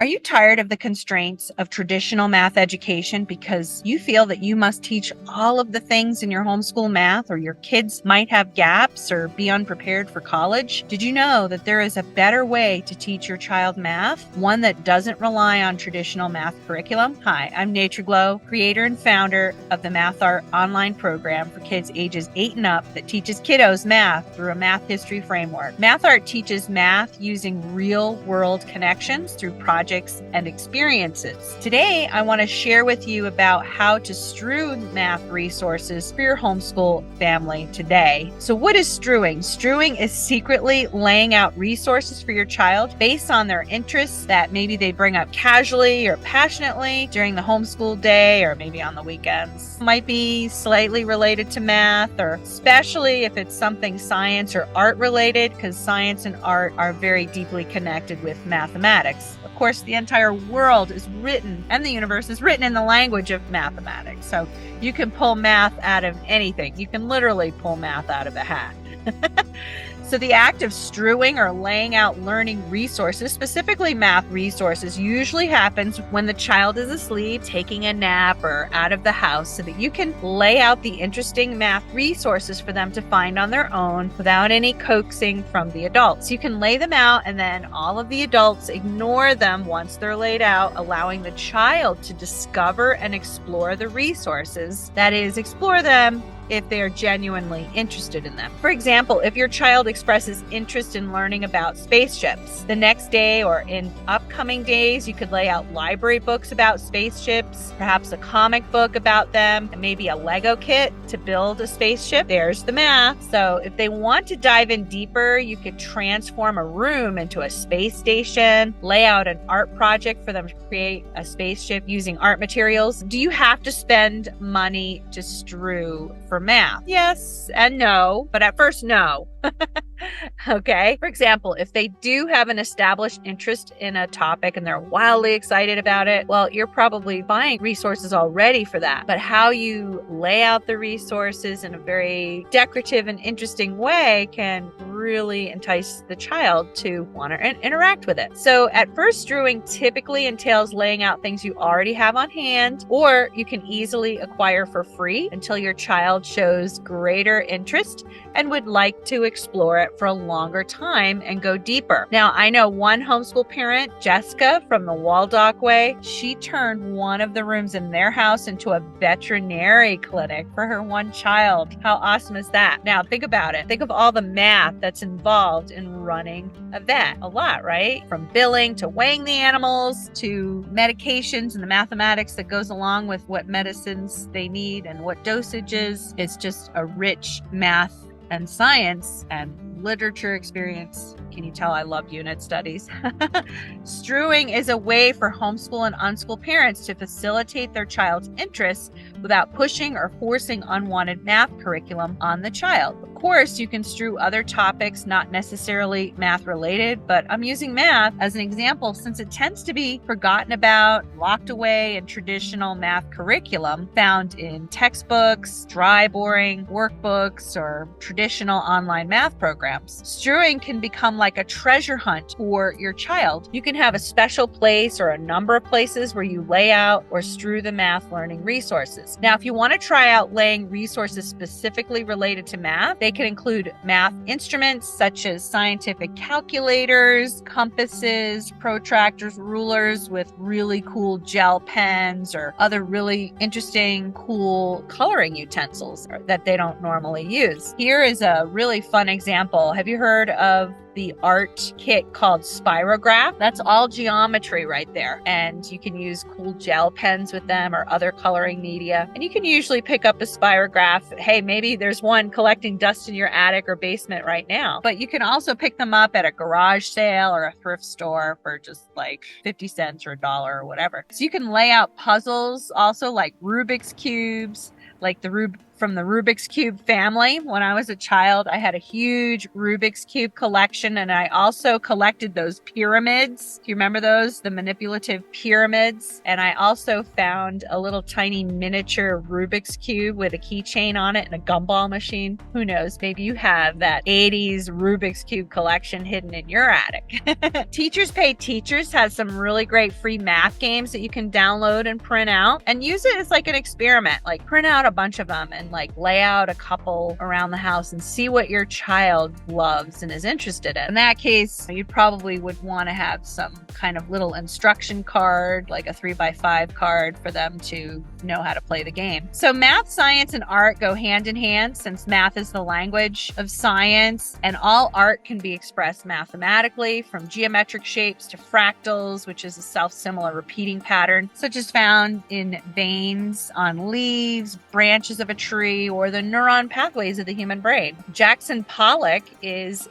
Are you tired of the constraints of traditional math education because you feel that you must teach all of the things in your homeschool math, or your kids might have gaps or be unprepared for college? Did you know that there is a better way to teach your child math, one that doesn't rely on traditional math curriculum? Hi, I'm NatureGlo, creator and founder of the Math Art online program for kids ages 8 and up that teaches kiddos math through a math history framework. Math Art teaches math using real-world connections through projects and experiences. Today, I want to share with you about how to strew math resources for your homeschool family today. So what is strewing? Strewing is secretly laying out resources for your child based on their interests that maybe they bring up casually or passionately during the homeschool day or maybe on the weekends. It might be slightly related to math, or especially if it's something science or art related, because science and art are very deeply connected with mathematics. Of course, the entire world is written, and the universe is written in the language of mathematics. So you can pull math out of anything. You can literally pull math out of a hat. So the act of strewing or laying out learning resources, specifically math resources, usually happens when the child is asleep, taking a nap, or out of the house, so that you can lay out the interesting math resources for them to find on their own without any coaxing from the adults. You can lay them out, and then all of the adults ignore them once they're laid out, allowing the child to discover and explore the resources. That is, explore them if they are genuinely interested in them. For example, if your child expresses interest in learning about spaceships, the next day or in upcoming days, you could lay out library books about spaceships, perhaps a comic book about them, and maybe a Lego kit to build a spaceship. There's the math. So if they want to dive in deeper, you could transform a room into a space station, lay out an art project for them to create a spaceship using art materials. Do you have to spend money to strew for math? Yes and no, but at first, no. Okay. For example, if they do have an established interest in a topic and they're wildly excited about it, well, you're probably buying resources already for that. But how you lay out the resources in a very decorative and interesting way can really entice the child to want to interact with it. So at first, strewing typically entails laying out things you already have on hand, or you can easily acquire for free until your child shows greater interest and would like to explore it for a longer time and go deeper. Now, I know one homeschool parent, Jessica from the Waldock Way, she turned one of the rooms in their house into a veterinary clinic for her one child. How awesome is that? Now, think about it. Think of all the math that's involved in running a vet. A lot, right? From billing to weighing the animals to medications and the mathematics that goes along with what medicines they need and what dosages. It's just a rich math and science and literature experience. Can you tell I love unit studies? Strewing is a way for homeschool and unschool parents to facilitate their child's interests without pushing or forcing unwanted math curriculum on the child. Of course, you can strew other topics not necessarily math related, but I'm using math as an example since it tends to be forgotten about, locked away in traditional math curriculum found in textbooks, dry, boring workbooks, or traditional online math programs. Strewing can become like a treasure hunt for your child. You can have a special place or a number of places where you lay out or strew the math learning resources. Now, if you want to try out laying resources specifically related to math, they can include math instruments such as scientific calculators, compasses, protractors, rulers with really cool gel pens, or other really interesting, cool coloring utensils that they don't normally use. Here is a really fun example. Have you heard of the art kit called Spirograph? That's all geometry right there. And you can use cool gel pens with them or other coloring media. And you can usually pick up a Spirograph. Hey, maybe there's one collecting dust in your attic or basement right now. But you can also pick them up at a garage sale or a thrift store for just like 50 cents or $1 or whatever. So you can lay out puzzles also, like Rubik's Cubes, like the from the Rubik's Cube family. When I was a child, I had a huge Rubik's Cube collection, and I also collected those pyramids. Do you remember those? The manipulative pyramids. And I also found a little tiny miniature Rubik's Cube with a keychain on it and a gumball machine. Who knows? Maybe you have that 80s Rubik's Cube collection hidden in your attic. Teachers Pay Teachers has some really great free math games that you can download and print out and use it as like an experiment. Like print out a bunch of them and like lay out a couple around the house and see what your child loves and is interested in. In that case, you probably would want to have some kind of little instruction card, like a 3x5 card for them to know how to play the game. So math, science, and art go hand in hand since math is the language of science, and all art can be expressed mathematically, from geometric shapes to fractals, which is a self-similar repeating pattern, such as found in veins on leaves, branches of a tree, or the neuron pathways of the human brain. Jackson Pollock he's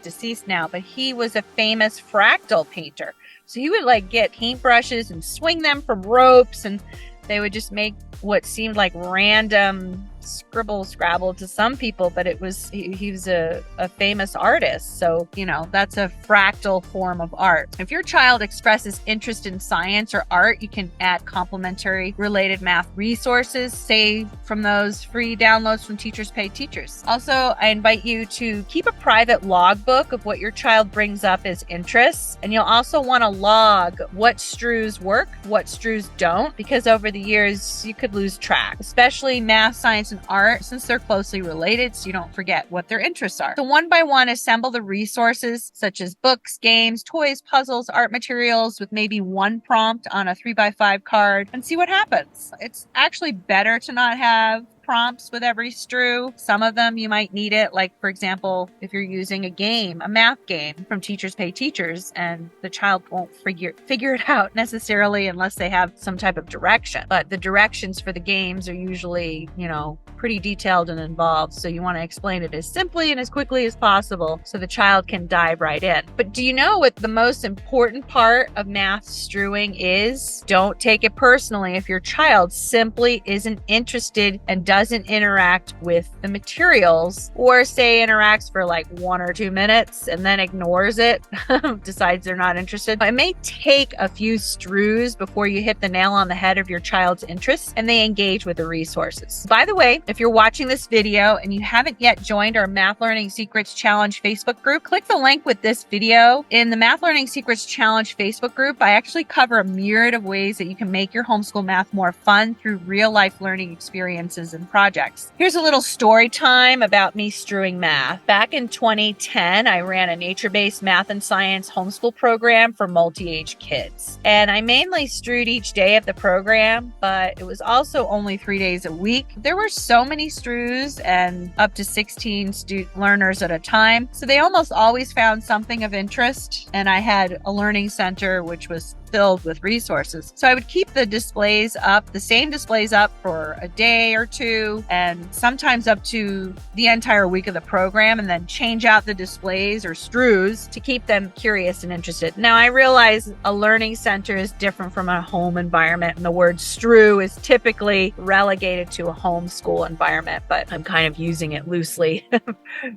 deceased now, but he was a famous fractal painter. So he would like get paintbrushes and swing them from ropes, and they would just make what seemed like random scrabble to some people, but he was a famous artist. So, that's a fractal form of art. If your child expresses interest in science or art, you can add complementary related math resources, say from those free downloads from Teachers Pay Teachers. Also, I invite you to keep a private logbook of what your child brings up as interests. And you'll also want to log what strews work, what strews don't, because over the years you could lose track, especially math, science, and art, since they're closely related, so you don't forget what their interests are. So one by one, assemble the resources such as books, games, toys, puzzles, art materials with maybe one prompt on a 3x5 card and see what happens. It's actually better to not have prompts with every strew. Some of them you might need it, like for example, if you're using a math game from Teachers Pay Teachers, and the child won't figure it out necessarily unless they have some type of direction. But the directions for the games are usually, pretty detailed and involved. So you want to explain it as simply and as quickly as possible so the child can dive right in. But do you know what the most important part of math strewing is? Don't take it personally if your child simply isn't interested and doesn't interact with the materials, or say interacts for like 1 or 2 minutes and then ignores it, decides they're not interested. It may take a few strews before you hit the nail on the head of your child's interests and they engage with the resources. By the way, if you're watching this video and you haven't yet joined our Math Learning Secrets Challenge Facebook group, click the link with this video. In the Math Learning Secrets Challenge Facebook group, I actually cover a myriad of ways that you can make your homeschool math more fun through real-life learning experiences and projects. Here's a little story time about me strewing math. Back in 2010, I ran a nature-based math and science homeschool program for multi-age kids. And I mainly strewed each day of the program, but it was also only 3 days a week. There were so many strews and up to 16 learners at a time, so they almost always found something of interest, and I had a learning center which was filled with resources. So I would keep the same displays up for a day or two, and sometimes up to the entire week of the program, and then change out the displays or strews to keep them curious and interested. Now, I realize a learning center is different from a home environment, and the word strew is typically relegated to a homeschool environment, but I'm kind of using it loosely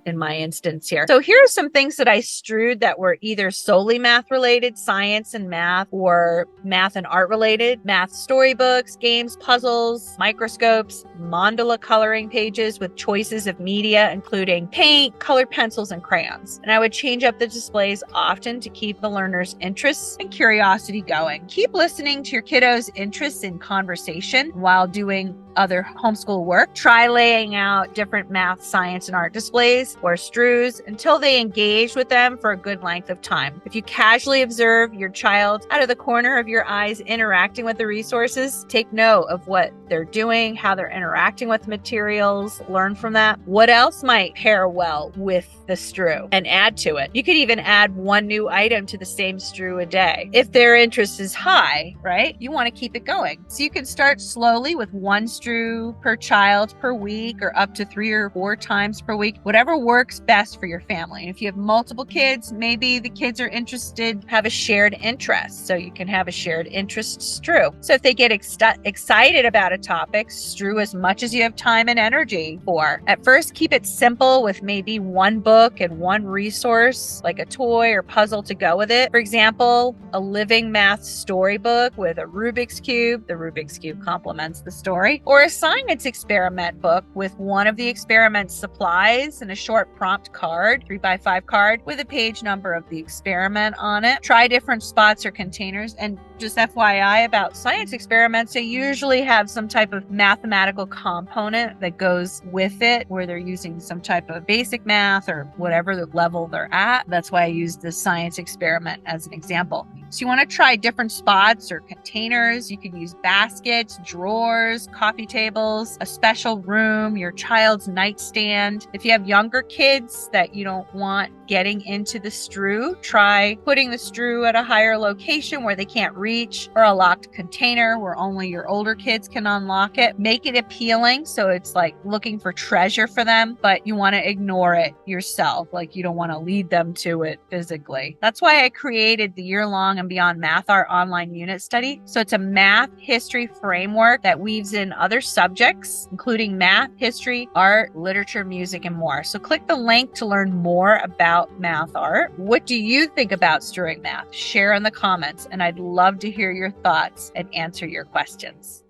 in my instance here. So here are some things that I strewed that were either solely math related, science and math, or math and art related. Math storybooks, games, puzzles, microscopes, mandala coloring pages with choices of media, including paint, colored pencils, and crayons. And I would change up the displays often to keep the learner's interests and curiosity going. Keep listening to your kiddos' interests in conversation while doing other homeschool work. Try laying out different math, science, and art displays or strews until they engage with them for a good length of time. If you casually observe your child out of the corner of your eyes interacting with the resources, take note of what they're doing, how they're interacting with materials, learn from that. What else might pair well with the strew and add to it? You could even add one new item to the same strew a day. If their interest is high, right? You want to keep it going. So you can start slowly with one strew per child per week, or up to 3 or 4 times per week, whatever works best for your family. And if you have multiple kids, maybe the kids are interested, have a shared interest. So you can have a shared interest strew. So if they get excited about a topic, strew as much much as you have time and energy for. At first, keep it simple with maybe one book and one resource, like a toy or puzzle to go with it. For example, a living math storybook with a Rubik's Cube. The Rubik's Cube complements the story. Or a science experiment book with one of the experiment supplies and a short prompt card, 3x5 card, with a page number of the experiment on it. Try different spots or containers. And just FYI about science experiments, they usually have some type of mathematical component that goes with it, where they're using some type of basic math or whatever the level they're at. That's why I use this science experiment as an example. So you want to try different spots or containers. You can use baskets, drawers, coffee tables, a special room, your child's nightstand. If you have younger kids that you don't want getting into the Strew, try putting the Strew at a higher location where they can't reach, or a locked container where only your older kids can unlock it. Make it appealing so it's like looking for treasure for them, but you want to ignore it yourself. Like you don't want to lead them to it physically. That's why I created the year-long and beyond math art online unit study. So it's a math history framework that weaves in other subjects, including math, history, art, literature, music, and more. So click the link to learn more about math art. What do you think about Strewing Math? Share in the comments, and I'd love to hear your thoughts and answer your questions.